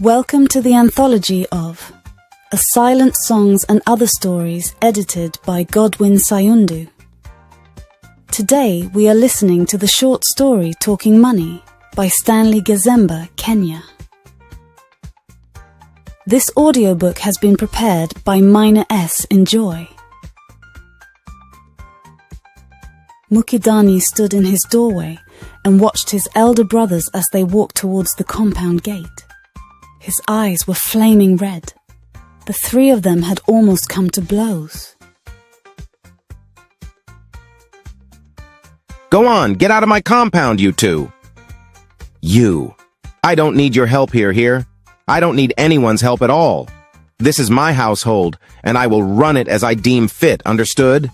Welcome to the anthology of A Silent Songs and Other Stories, edited by Godwin Sayundu. Today we are listening to the short story Talking Money by Stanley GAZEMBA, Kenya. This audiobook has been prepared by Minor S. Enjoy. Mukidani stood in his doorway and watched his elder brothers as they walked towards the compound gate. His eyes were flaming red. The three of them had almost come to blows. Go on, get out of my compound, you two. You. I don't need your help here. I don't need anyone's help at all. This is my household, and I will run it as I deem fit, understood?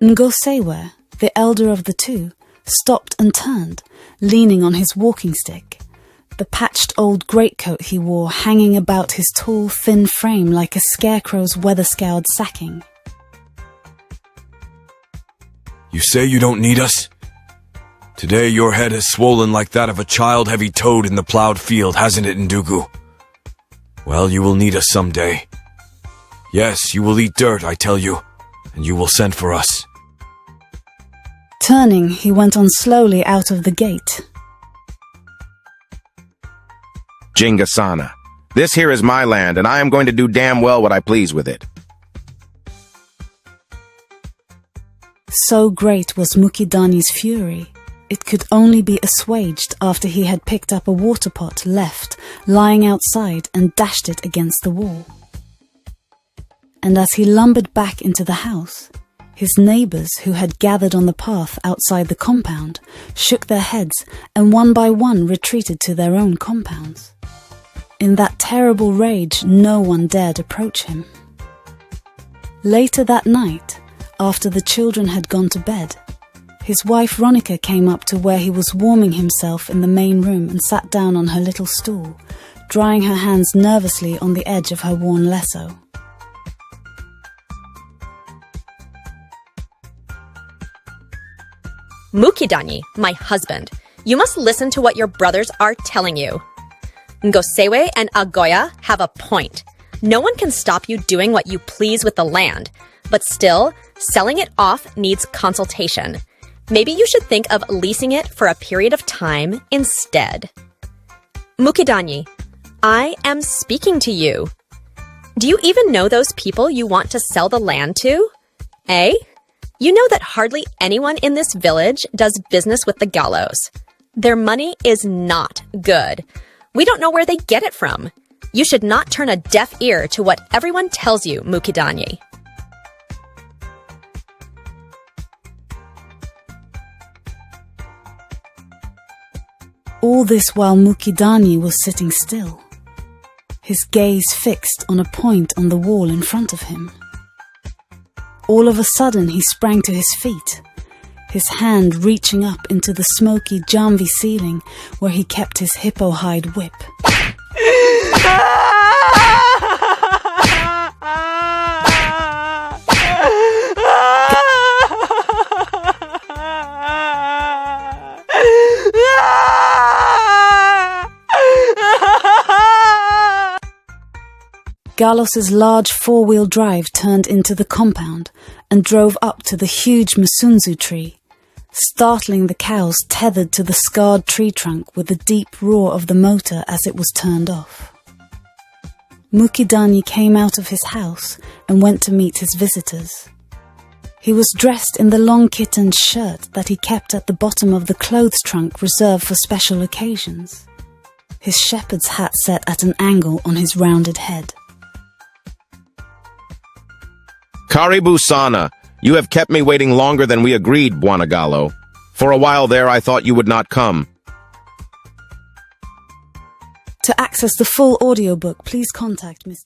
Ngosewe, the elder of the two, stopped and turned, leaning on his walking stick, the patched old greatcoat he wore hanging about his tall, thin frame like a scarecrow's weather-scoured sacking. You say you don't need us? Today your head has swollen like that of a child heavy toad in the plowed field, hasn't it, Ndugu? Well, you will need us someday. Yes, you will eat dirt, I tell you, and you will send for us. Turning, he went on slowly out of the gate. Jingasana. This here is my land, and I am going to do damn well what I please with it. So great was Mukidani's fury, it could only be assuaged after he had picked up a water pot left lying outside and dashed it against the wall. And as he lumbered back into the house, his neighbours who had gathered on the path outside the compound shook their heads and one by one retreated to their own compounds. In that terrible rage, no one dared approach him. Later that night, after the children had gone to bed, his wife Ronica came up to where he was warming himself in the main room and sat down on her little stool, drying her hands nervously on the edge of her worn lesso. Mukidani, my husband, you must listen to what your brothers are telling you. Ngosewe and Agoya have a point. No one can stop you doing what you please with the land, but still, selling it off needs consultation. Maybe you should think of leasing it for a period of time instead. Mukidani, I am speaking to you. Do you even know those people you want to sell the land to? Eh? You know that hardly anyone in this village does business with the Gallos. Their money is not good. We don't know where they get it from. You should not turn a deaf ear to what everyone tells you, Mukidani. All this while Mukidani was sitting still, his gaze fixed on a point on the wall in front of him. All of a sudden he sprang to his feet, his hand reaching up into the smoky Jamvi ceiling where he kept his hippo hide whip. Gallos's large four-wheel drive turned into the compound and drove up to the huge Musunzu tree, startling the cows tethered to the scarred tree trunk with the deep roar of the motor as it was turned off. Mukidani came out of his house and went to meet his visitors. He was dressed in the long kittened shirt that he kept at the bottom of the clothes trunk reserved for special occasions, his shepherd's hat set at an angle on his rounded head. Karibu Sana, you have kept me waiting longer than we agreed, Bwana Gallo. For a while there, I thought you would not come. To access the full audiobook, please contact Mr.